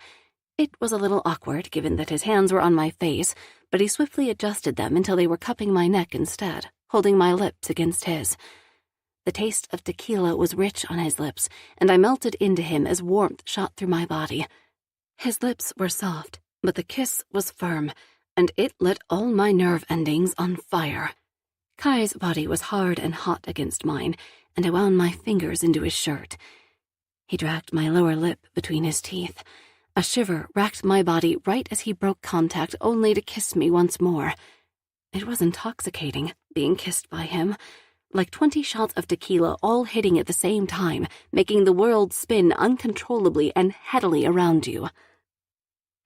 A: It was a little awkward, given that his hands were on my face, but he swiftly adjusted them until they were cupping my neck instead, holding my lips against his. The taste of tequila was rich on his lips, and I melted into him as warmth shot through my body. His lips were soft, but the kiss was firm, and it lit all my nerve endings on fire. Kai's body was hard and hot against mine, and I wound my fingers into his shirt. He dragged my lower lip between his teeth. A shiver racked my body right as he broke contact, only to kiss me once more. It was intoxicating, being kissed by him, like 20 shots of tequila all hitting at the same time, making the world spin uncontrollably and headily around you.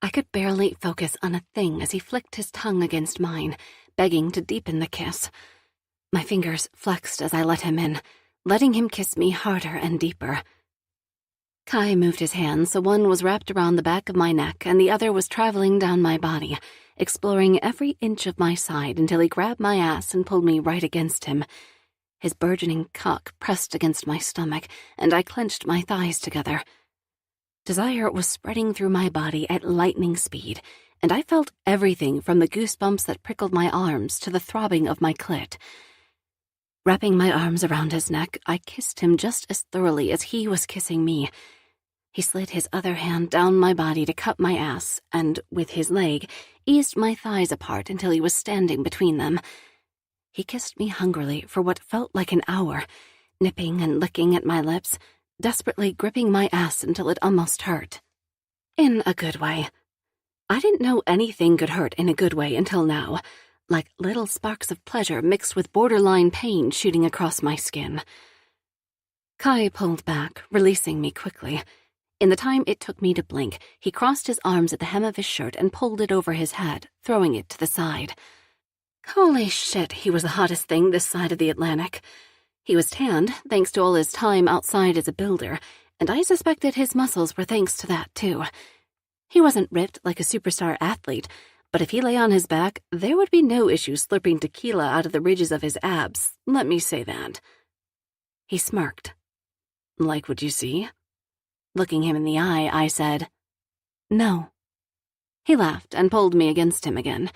A: I could barely focus on a thing as he flicked his tongue against mine, begging to deepen the kiss. My fingers flexed as I let him in, letting him kiss me harder and deeper. Kai moved his hands so one was wrapped around the back of my neck and the other was traveling down my body, exploring every inch of my side until he grabbed my ass and pulled me right against him. His burgeoning cock pressed against my stomach, and I clenched my thighs together. Desire was spreading through my body at lightning speed, and I felt everything from the goosebumps that prickled my arms to the throbbing of my clit. Wrapping my arms around his neck, I kissed him just as thoroughly as he was kissing me. He slid his other hand down my body to cup my ass and, with his leg, eased my thighs apart until he was standing between them. He kissed me hungrily for what felt like an hour, nipping and licking at my lips, desperately gripping my ass until it almost hurt. In a good way. I didn't know anything could hurt in a good way until now, like little sparks of pleasure mixed with borderline pain shooting across my skin. Kai pulled back, releasing me quickly. In the time it took me to blink, he crossed his arms at the hem of his shirt and pulled it over his head, throwing it to the side. Holy shit, he was the hottest thing this side of the Atlantic. He was tanned, thanks to all his time outside as a builder, and I suspected his muscles were thanks to that, too. He wasn't ripped like a superstar athlete, but if he lay on his back, there would be no issue slurping tequila out of the ridges of his abs, let me say that. He smirked. Like what you see? Looking him in the eye, I said, No. He laughed and pulled me against him again.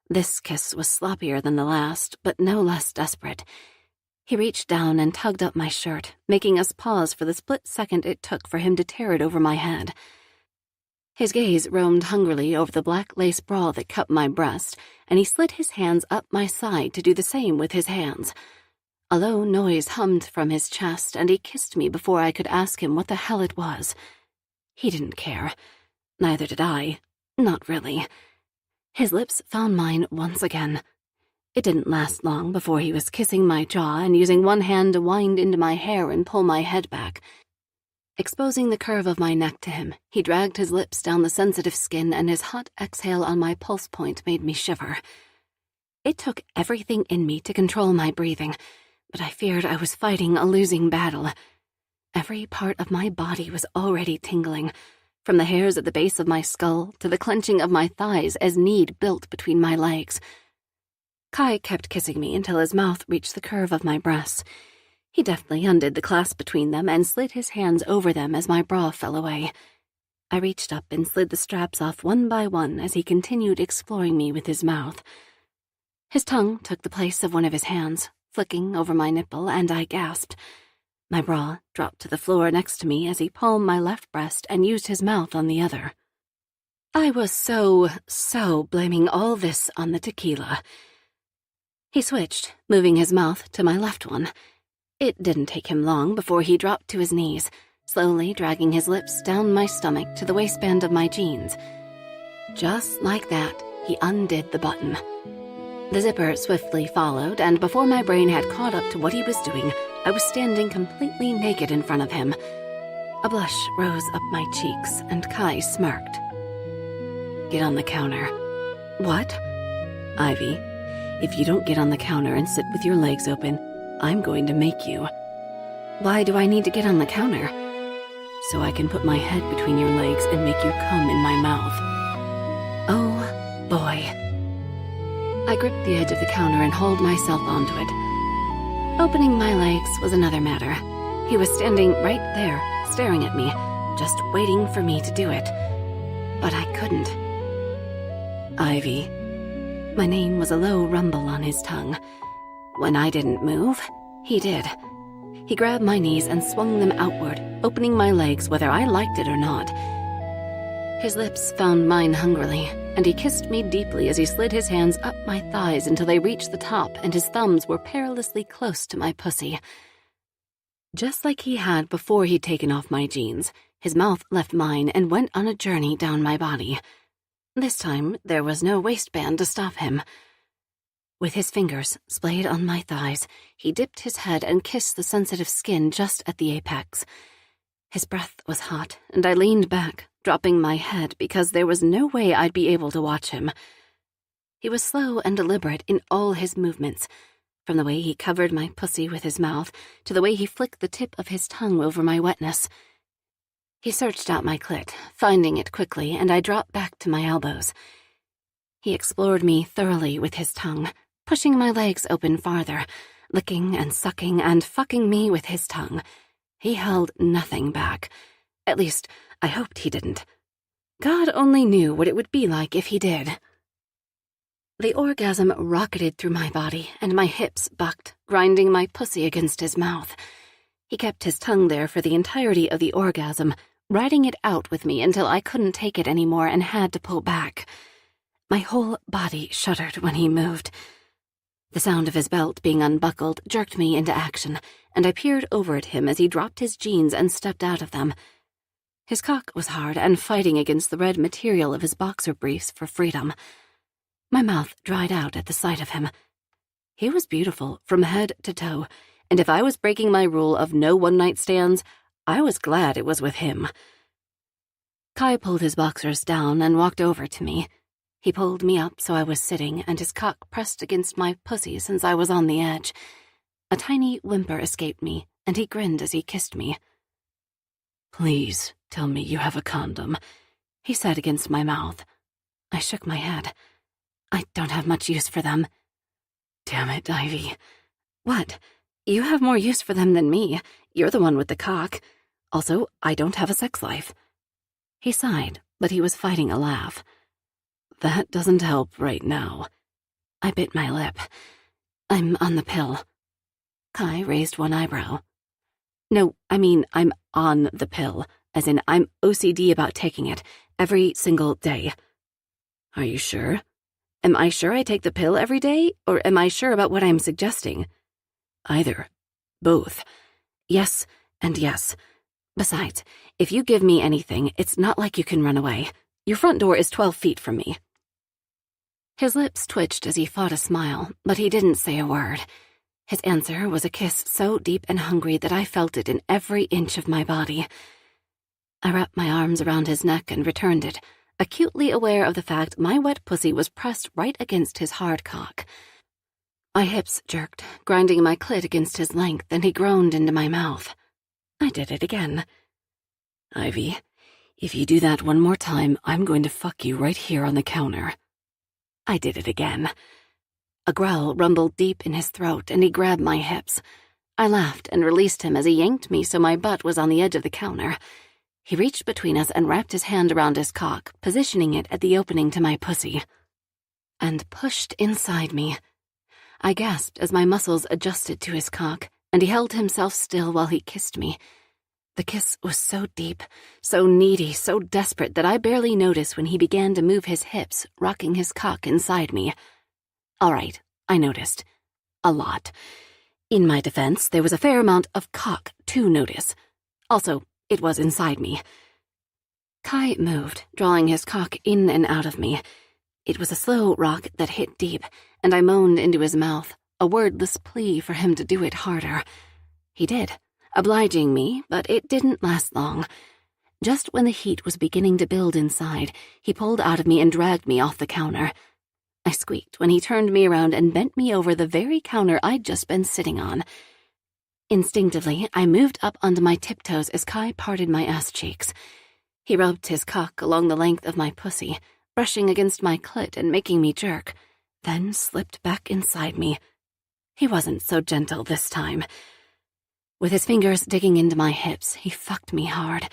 A: This kiss was sloppier than the last, but no less desperate. He reached down and tugged up my shirt, making us pause for the split second it took for him to tear it over my head. His gaze roamed hungrily over the black lace bra that cupped my breast, and he slid his hands up my side to do the same with his hands. A low noise hummed from his chest, and he kissed me before I could ask him what the hell it was. He didn't care. Neither did I. Not really. His lips found mine once again. It didn't last long before he was kissing my jaw and using one hand to wind into my hair and pull my head back. Exposing the curve of my neck to him, he dragged his lips down the sensitive skin, and his hot exhale on my pulse point made me shiver. It took everything in me to control my breathing, but I feared I was fighting a losing battle. Every part of my body was already tingling, from the hairs at the base of my skull to the clenching of my thighs as need built between my legs. Kai kept kissing me until his mouth reached the curve of my breasts. He deftly undid the clasp between them and slid his hands over them as my bra fell away. I reached up and slid the straps off one by one as he continued exploring me with his mouth. His tongue took the place of one of his hands, flicking over my nipple, and I gasped. My bra dropped to the floor next to me as he palmed my left breast and used his mouth on the other. I was so blaming all this on the tequila. He switched, moving his mouth to my left one. It didn't take him long before he dropped to his knees, slowly dragging his lips down my stomach to the waistband of my jeans. Just like that, he undid the button. The zipper swiftly followed, and before my brain had caught up to what he was doing, I was standing completely naked in front of him. A blush rose up my cheeks, and Kai smirked. Get on the counter. What? Ivy, if you don't get on the counter and sit with your legs open, I'm going to make you. Why do I need to get on the counter? So I can put my head between your legs and make you come in my mouth. Oh, boy. I gripped the edge of the counter and hauled myself onto it. Opening my legs was another matter. He was standing right there, staring at me, just waiting for me to do it. But I couldn't. Ivy. My name was a low rumble on his tongue. When I didn't move, he did. He grabbed my knees and swung them outward, opening my legs whether I liked it or not. His lips found mine hungrily, and he kissed me deeply as he slid his hands up my thighs until they reached the top and his thumbs were perilously close to my pussy. Just like he had before he'd taken off my jeans, His mouth left mine and went on a journey down my body. This time, there was no waistband to stop him. With his fingers splayed on my thighs, he dipped his head and kissed the sensitive skin just at the apex. His breath was hot, and I leaned back, dropping my head because there was no way I'd be able to watch him. He was slow and deliberate in all his movements, from the way he covered my pussy with his mouth to the way he flicked the tip of his tongue over my wetness. He searched out my clit, finding it quickly, and I dropped back to my elbows. He explored me thoroughly with his tongue, pushing my legs open farther, licking and sucking and fucking me with his tongue. He held nothing back. At least, I hoped he didn't. God only knew what it would be like if he did. The orgasm rocketed through my body, and my hips bucked, grinding my pussy against his mouth. He kept his tongue there for the entirety of the orgasm, riding it out with me until I couldn't take it anymore and had to pull back. My whole body shuddered when he moved. The sound of his belt being unbuckled jerked me into action, and I peered over at him as he dropped his jeans and stepped out of them. His cock was hard and fighting against the red material of his boxer briefs for freedom. My mouth dried out at the sight of him. He was beautiful from head to toe, and if I was breaking my rule of no one-night stands, I was glad it was with him. Kai pulled his boxers down and walked over to me. He pulled me up so I was sitting, and his cock pressed against my pussy since I was on the edge. A tiny whimper escaped me, and he grinned as he kissed me. "Please tell me you have a condom," he said against my mouth. I shook my head. "I don't have much use for them." "Damn it, Ivy." "What? You have more use for them than me. You're the one with the cock. Also, I don't have a sex life." He sighed, but he was fighting a laugh. "That doesn't help right now." I bit my lip. "I'm on the pill." Kai raised one eyebrow. "No, I mean I'm on the pill, as in I'm OCD about taking it, every single day." "Are you sure? Am I sure I take the pill every day, or am I sure about what I'm suggesting?" "Either. Both. Yes and yes. Besides, if you give me anything, it's not like you can run away. Your front door is 12 feet from me." His lips twitched as he fought a smile, but he didn't say a word. His answer was a kiss so deep and hungry that I felt it in every inch of my body. I wrapped my arms around his neck and returned it, acutely aware of the fact my wet pussy was pressed right against his hard cock. My hips jerked, grinding my clit against his length, and he groaned into my mouth. I did it again. "Ivy, if you do that one more time, I'm going to fuck you right here on the counter." I did it again. A growl rumbled deep in his throat, and he grabbed my hips. I laughed and released him as he yanked me so my butt was on the edge of the counter. He reached between us and wrapped his hand around his cock, positioning it at the opening to my pussy. And pushed inside me. I gasped as my muscles adjusted to his cock, and he held himself still while he kissed me. The kiss was so deep, so needy, so desperate that I barely noticed when he began to move his hips, rocking his cock inside me. All right, I noticed. A lot. In my defense, there was a fair amount of cock to notice. Also, it was inside me. Kai moved, drawing his cock in and out of me. It was a slow rock that hit deep, and I moaned into his mouth, a wordless plea for him to do it harder. He did, obliging me, but it didn't last long. Just when the heat was beginning to build inside, he pulled out of me and dragged me off the counter. I squeaked when he turned me around and bent me over the very counter I'd just been sitting on. Instinctively, I moved up onto my tiptoes as Kai parted my ass cheeks. He rubbed his cock along the length of my pussy, brushing against my clit and making me jerk, then slipped back inside me. He wasn't so gentle this time. With his fingers digging into my hips, he fucked me hard.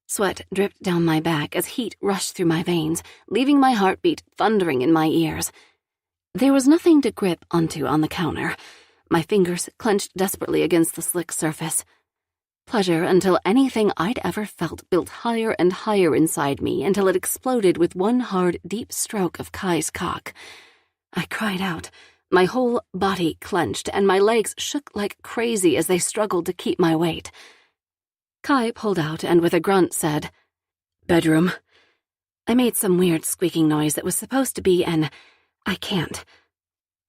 A: Sweat dripped down my back as heat rushed through my veins, leaving my heartbeat thundering in my ears. There was nothing to grip onto on the counter. My fingers clenched desperately against the slick surface. Pleasure until anything I'd ever felt built higher and higher inside me until it exploded with one hard, deep stroke of Kai's cock. I cried out. My whole body clenched, and my legs shook like crazy as they struggled to keep my weight. Kai pulled out and with a grunt said, "Bedroom." I made some weird squeaking noise that was supposed to be an "I can't."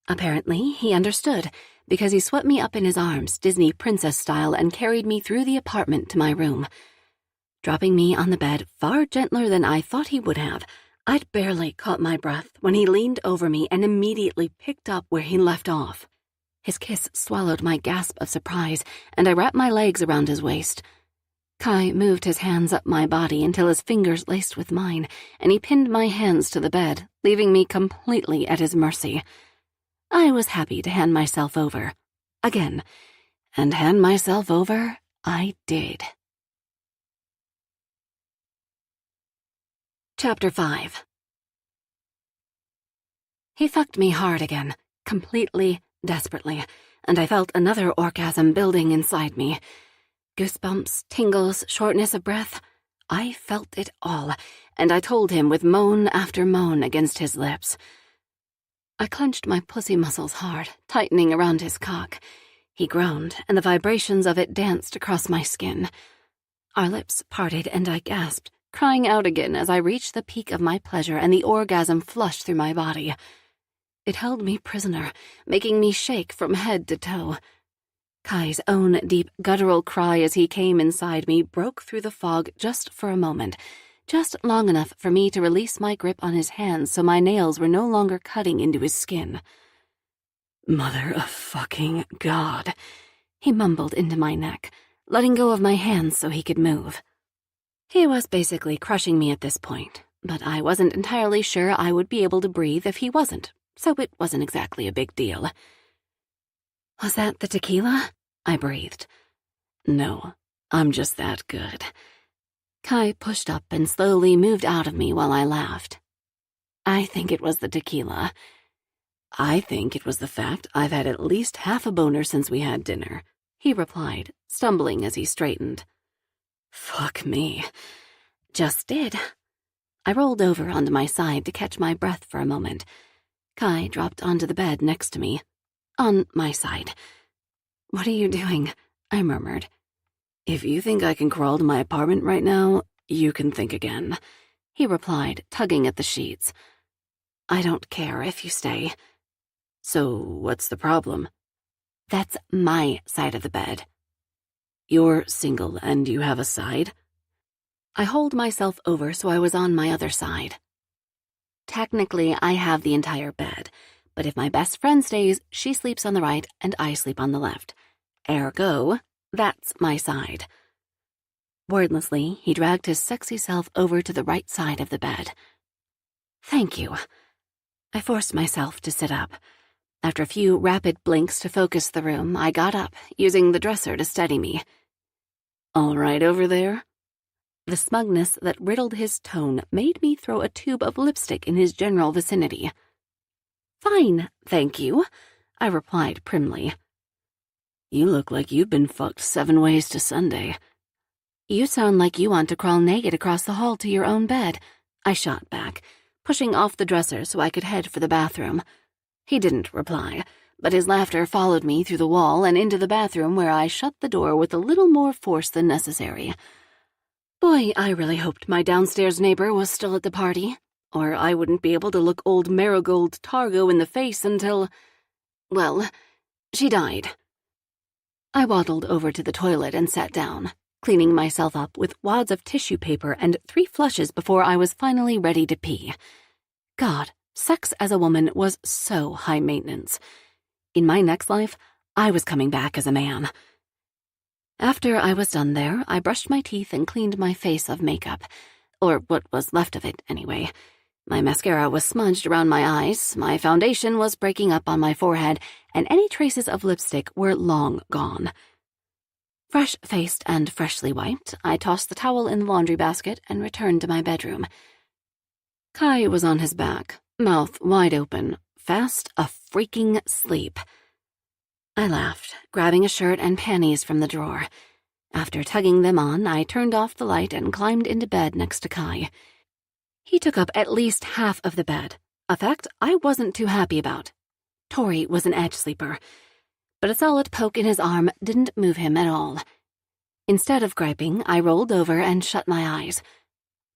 A: Apparently, he understood, because he swept me up in his arms, Disney princess style, and carried me through the apartment to my room. Dropping me on the bed far gentler than I thought he would have, I'd barely caught my breath when he leaned over me and immediately picked up where he left off. His kiss swallowed my gasp of surprise, and I wrapped my legs around his waist. Kai moved his hands up my body until his fingers laced with mine, and he pinned my hands to the bed, leaving me completely at his mercy. I was happy to hand myself over. Again. And hand myself over I did. Chapter 5. He fucked me hard again, completely, desperately, and I felt another orgasm building inside me. Goosebumps, tingles, shortness of breath. I felt it all, and I told him with moan after moan against his lips. I clenched my pussy muscles hard, tightening around his cock. He groaned, and the vibrations of it danced across my skin. Our lips parted, and I gasped, crying out again as I reached the peak of my pleasure and the orgasm flushed through my body. It held me prisoner, making me shake from head to toe. Kai's own deep, guttural cry as he came inside me broke through the fog just for a moment, just long enough for me to release my grip on his hands so my nails were no longer cutting into his skin. "Mother of fucking God," he mumbled into my neck, letting go of my hands so he could move. He was basically crushing me at this point, but I wasn't entirely sure I would be able to breathe if he wasn't, so it wasn't exactly a big deal. "Was that the tequila?" I breathed. "No, I'm just that good." Kai pushed up and slowly moved out of me while I laughed. "I think it was the tequila." "I think it was the fact I've had at least half a boner since we had dinner," he replied, stumbling as he straightened. "Fuck me." "Just did." I rolled over onto my side to catch my breath for a moment. Kai dropped onto the bed next to me. On my side. "What are you doing?" I murmured. "If you think I can crawl to my apartment right now, you can think again," he replied, tugging at the sheets. "I don't care if you stay." "So what's the problem?" "That's my side of the bed." "You're single and you have a side?" I holed myself over so I was on my other side. "Technically, I have the entire bed, but if my best friend stays, she sleeps on the right and I sleep on the left. Ergo, that's my side." Wordlessly, he dragged his sexy self over to the right side of the bed. "Thank you." I forced myself to sit up. After a few rapid blinks to focus the room, I got up, using the dresser to steady me. "All right over there?" The smugness that riddled his tone made me throw a tube of lipstick in his general vicinity. "Fine, thank you," I replied primly. "You look like you've been fucked 7 ways to Sunday." "You sound like you want to crawl naked across the hall to your own bed," I shot back, pushing off the dresser so I could head for the bathroom. He didn't reply, but his laughter followed me through the wall and into the bathroom where I shut the door with a little more force than necessary. Boy, I really hoped my downstairs neighbor was still at the party, or I wouldn't be able to look old Marigold Targo in the face until, well, she died. I waddled over to the toilet and sat down, cleaning myself up with wads of tissue paper and 3 flushes before I was finally ready to pee. God, sex as a woman was so high maintenance. In my next life, I was coming back as a man. After I was done there, I brushed my teeth and cleaned my face of makeup, or what was left of it, anyway. My mascara was smudged around my eyes, my foundation was breaking up on my forehead, and any traces of lipstick were long gone. Fresh-faced and freshly wiped, I tossed the towel in the laundry basket and returned to my bedroom. Kai was on his back, mouth wide open, fast a-freaking asleep. I laughed, grabbing a shirt and panties from the drawer. After tugging them on, I turned off the light and climbed into bed next to Kai. He took up at least half of the bed, a fact I wasn't too happy about. Tori was an edge sleeper, but a solid poke in his arm didn't move him at all. Instead of griping, I rolled over and shut my eyes,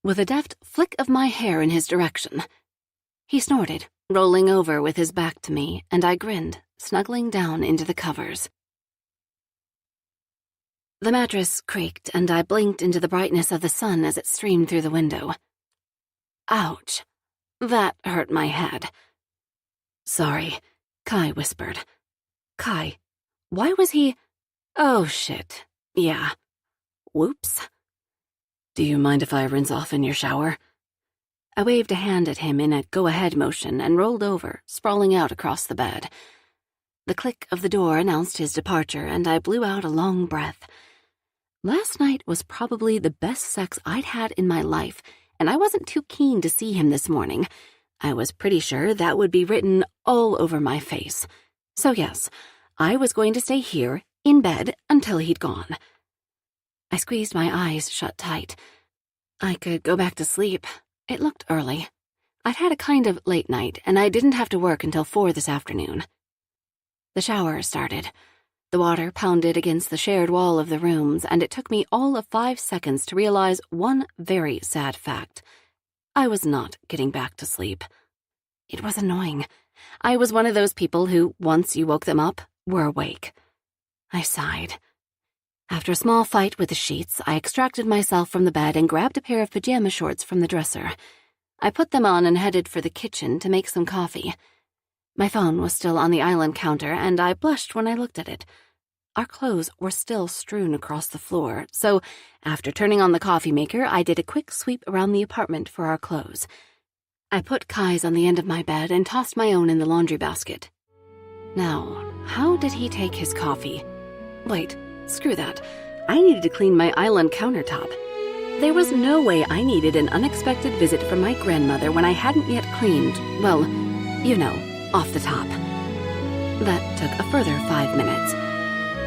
A: with a deft flick of my hair in his direction. He snorted, rolling over with his back to me, and I grinned, snuggling down into the covers. The mattress creaked, and I blinked into the brightness of the sun as it streamed through the window. Ouch. That hurt my head. Sorry, Kai whispered. Kai, why was he... Oh, shit. Yeah. Whoops. Do you mind if I rinse off in your shower? I waved a hand at him in a go-ahead motion and rolled over, sprawling out across the bed. The click of the door announced his departure, and I blew out a long breath. Last night was probably the best sex I'd had in my life, and I wasn't too keen to see him this morning. I was pretty sure that would be written all over my face. So yes, I was going to stay here, in bed, until he'd gone. I squeezed my eyes shut tight. I could go back to sleep. It looked early. I'd had a kind of late night, and I didn't have to work until 4 this afternoon. The shower started. The water pounded against the shared wall of the rooms, and it took me all of 5 seconds to realize one very sad fact. I was not getting back to sleep. It was annoying. I was one of those people who, once you woke them up, were awake. I sighed. After a small fight with the sheets, I extracted myself from the bed and grabbed a pair of pajama shorts from the dresser. I put them on and headed for the kitchen to make some coffee. My phone was still on the island counter, and I blushed when I looked at it. Our clothes were still strewn across the floor, so after turning on the coffee maker, I did a quick sweep around the apartment for our clothes. I put Kai's on the end of my bed and tossed my own in the laundry basket. Now, how did he take his coffee? Wait, screw that. I needed to clean my island countertop. There was no way I needed an unexpected visit from my grandmother when I hadn't yet cleaned, well, you know, off the top. That took a further 5 minutes.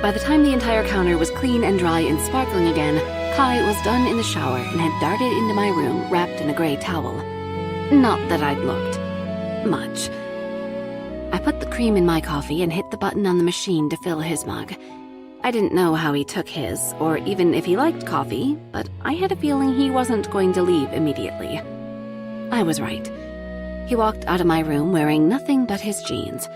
A: By the time the entire counter was clean and dry and sparkling again, Kai was done in the shower and had darted into my room wrapped in a gray towel. Not that I'd looked much. I put the cream in my coffee and hit the button on the machine to fill his mug. I didn't know how he took his, or even if he liked coffee, but I had a feeling he wasn't going to leave immediately. I was right. He walked out of my room wearing nothing but his jeans.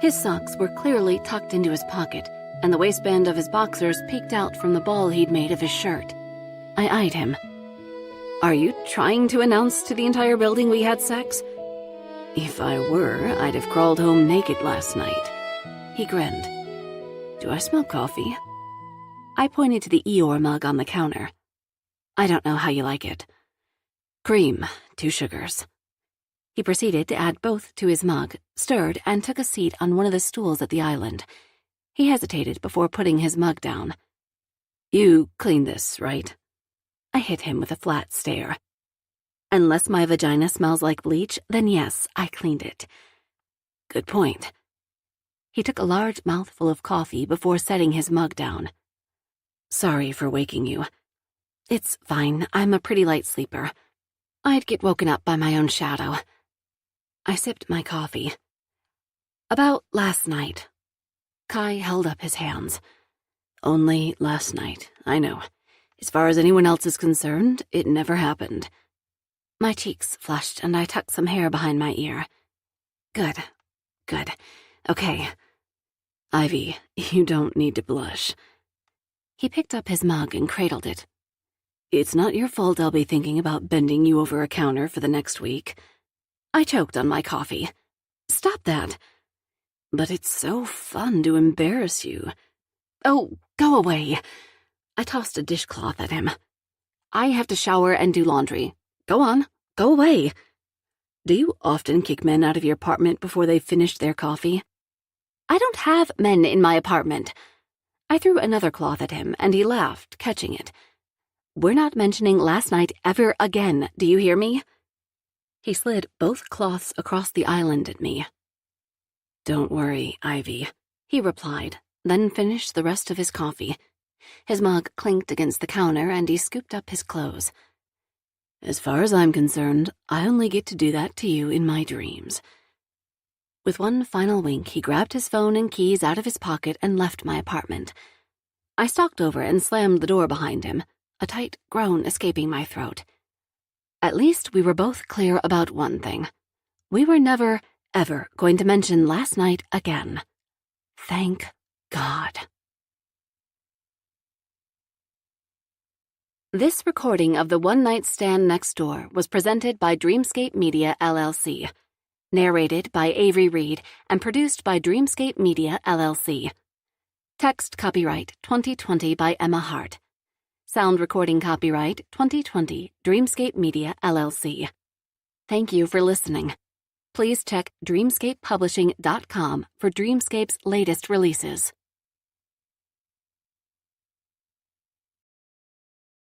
A: His socks were clearly tucked into his pocket, and the waistband of his boxers peeked out from the ball he'd made of his shirt. I eyed him. Are you trying to announce to the entire building we had sex? If I were, I'd have crawled home naked last night. He grinned. Do I smell coffee? I pointed to the Eeyore mug on the counter. I don't know how you like it. Cream, 2 sugars. He proceeded to add both to his mug, stirred, and took a seat on one of the stools at the island. He hesitated before putting his mug down. You cleaned this, right? I hit him with a flat stare. Unless my vagina smells like bleach, then yes, I cleaned it. Good point. He took a large mouthful of coffee before setting his mug down. Sorry for waking you. It's fine, I'm a pretty light sleeper. I'd get woken up by my own shadow. I sipped my coffee. About last night. Kai held up his hands. Only last night, I know. As far as anyone else is concerned, it never happened. My cheeks flushed and I tucked some hair behind my ear. Good. Okay. Ivy, you don't need to blush. He picked up his mug and cradled it. It's not your fault I'll be thinking about bending you over a counter for the next week. I choked on my coffee. Stop that. But it's so fun to embarrass you. Oh, go away. I tossed a dishcloth at him. I have to shower and do laundry. Go on, go away. Do you often kick men out of your apartment before they've finished their coffee? I don't have men in my apartment. I threw another cloth at him, and he laughed, catching it. We're not mentioning last night ever again, do you hear me? He slid both cloths across the island at me. Don't worry, Ivy, he replied, then finished the rest of his coffee. His mug clinked against the counter, and he scooped up his clothes. As far as I'm concerned, I only get to do that to you in my dreams. With one final wink, he grabbed his phone and keys out of his pocket and left my apartment. I stalked over and slammed the door behind him, a tight groan escaping my throat. At least we were both clear about one thing. We were never, ever going to mention last night again. Thank God. This recording of The One Night Stand Next Door was presented by Dreamscape Media, LLC. Narrated by Avery Reed and produced by Dreamscape Media, LLC. Text copyright 2020 by Emma Hart. Sound recording copyright 2020 Dreamscape Media, LLC. Thank you for listening. Please check dreamscapepublishing.com for Dreamscape's latest releases.